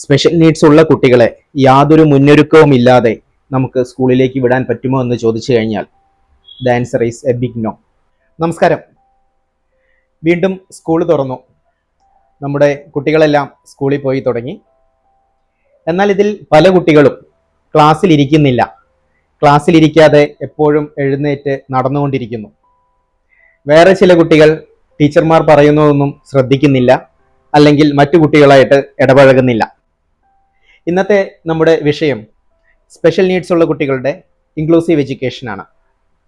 Special needs ഉള്ള കുട്ടികളെ യാതൊരു മുന്നൊരുക്കവും ഇല്ലാതെ നമുക്ക് സ്കൂളിലേക്ക് വിടാൻ പറ്റുമോ എന്ന് ചോദിച്ചു കഴിഞ്ഞാൽ the answer is a big no. നമസ്കാരം. വീണ്ടും സ്കൂൾ തുറന്നു. നമ്മുടെ കുട്ടികളെല്ലാം സ്കൂളിൽ പോയി തുടങ്ങി. എന്നാൽ ഇതിൽ പല കുട്ടികളും ക്ലാസ്സിലിരിക്കുന്നില്ല. ക്ലാസ്സിലിരിക്കാതെ എപ്പോഴും എഴുന്നേറ്റ് നടന്നുകൊണ്ടിരിക്കുന്നു. വേറെ ചില കുട്ടികൾ ടീച്ചർമാർ പറയുന്നതൊന്നും ശ്രദ്ധിക്കുന്നില്ല, അല്ലെങ്കിൽ മറ്റു കുട്ടികളായിട്ട് ഇടപഴകുന്നില്ല. ഇന്നത്തെ നമ്മുടെ വിഷയം സ്പെഷ്യൽ നീഡ്സ് ഉള്ള കുട്ടികളുടെ ഇൻക്ലൂസീവ് എഡ്യൂക്കേഷനാണ്.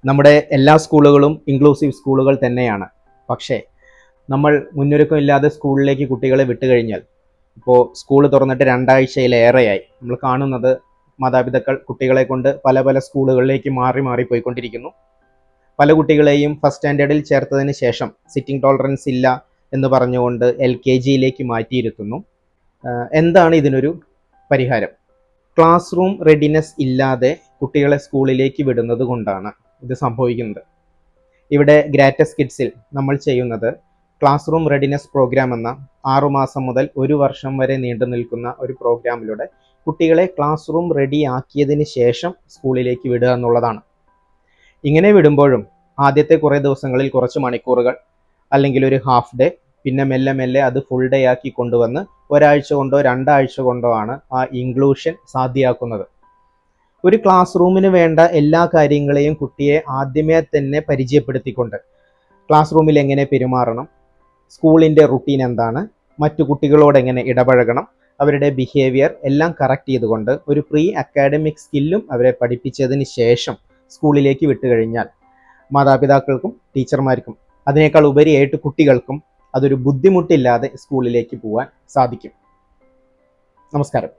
നമ്മുടെ എല്ലാ സ്കൂളുകളും ഇൻക്ലൂസീവ് സ്കൂളുകൾ തന്നെയാണ്. പക്ഷേ നമ്മൾ മുന്നൊരുക്കമില്ലാതെ സ്കൂളിലേക്ക് കുട്ടികളെ വിട്ടുകഴിഞ്ഞാൽ, ഇപ്പോൾ സ്കൂൾ തുറന്നിട്ട് 2 ആഴ്ചയിലേറെയായി, നമ്മൾ കാണുന്നത് മാതാപിതാക്കൾ കുട്ടികളെ കൊണ്ട് പല പല സ്കൂളുകളിലേക്ക് മാറി പോയിക്കൊണ്ടിരിക്കുന്നു. പല കുട്ടികളെയും ഫസ്റ്റ് സ്റ്റാൻഡേർഡിൽ ചേർത്തതിന് ശേഷം സിറ്റിംഗ് ടോളറൻസ് ഇല്ല എന്ന് പറഞ്ഞുകൊണ്ട് LKGയിലേക്ക് മാറ്റിയിരുത്തുന്നു. എന്താണ് ഇതിനൊരു പരിഹാരം? ക്ലാസ് റൂം റെഡിനെസ് ഇല്ലാതെ കുട്ടികളെ സ്കൂളിലേക്ക് വിടുന്നത് കൊണ്ടാണ് ഇത് സംഭവിക്കുന്നത്. ഇവിടെ ഗ്രാറ്റസ് കിഡ്സിൽ നമ്മൾ ചെയ്യുന്നത് ക്ലാസ് റൂം റെഡിനെസ് പ്രോഗ്രാം എന്ന 6 മാസം മുതൽ 1 വർഷം വരെ നീണ്ടു നിൽക്കുന്ന ഒരു പ്രോഗ്രാമിലൂടെ കുട്ടികളെ ക്ലാസ് റൂം റെഡി ആക്കിയതിന് ശേഷം സ്കൂളിലേക്ക് വിടുക എന്നുള്ളതാണ്. ഇങ്ങനെ വിടുമ്പോഴും ആദ്യത്തെ കുറേ ദിവസങ്ങളിൽ കുറച്ച് മണിക്കൂറുകൾ അല്ലെങ്കിൽ ഒരു ഹാഫ് ഡേ, പിന്നെ മെല്ലെ മെല്ലെ അത് ഫുൾ ഡേ ആക്കി കൊണ്ടുവന്ന് 1 ആഴ്ച കൊണ്ടോ 2 ആഴ്ച കൊണ്ടോ ആണ് ആ ഇൻക്ലൂഷൻ സാധ്യമാക്കുന്നത്. ഒരു ക്ലാസ് റൂമിന് വേണ്ട എല്ലാ കാര്യങ്ങളെയും കുട്ടിയെ ആദ്യമേ തന്നെ പരിചയപ്പെടുത്തിക്കൊണ്ട് ക്ലാസ് റൂമിൽ എങ്ങനെ പെരുമാറണം, സ്കൂളിൻ്റെ റുട്ടീൻ എന്താണ്, മറ്റു കുട്ടികളോട് എങ്ങനെ ഇടപഴകണം, അവരുടെ ബിഹേവിയർ എല്ലാം കറക്റ്റ് ചെയ്തുകൊണ്ട് ഒരു പ്രീ അക്കാഡമിക് സ്കില്ലും അവരെ പഠിപ്പിച്ചതിന് ശേഷം സ്കൂളിലേക്ക് വിട്ടുകഴിഞ്ഞാൽ മാതാപിതാക്കൾക്കും ടീച്ചർമാർക്കും അതിനേക്കാൾ ഉപരിയായിട്ട് കുട്ടികൾക്കും അതൊരു ബുദ്ധിമുട്ടില്ലാതെ സ്കൂളിലേക്ക് പോകാൻ സാധിക്കും. നമസ്കാരം.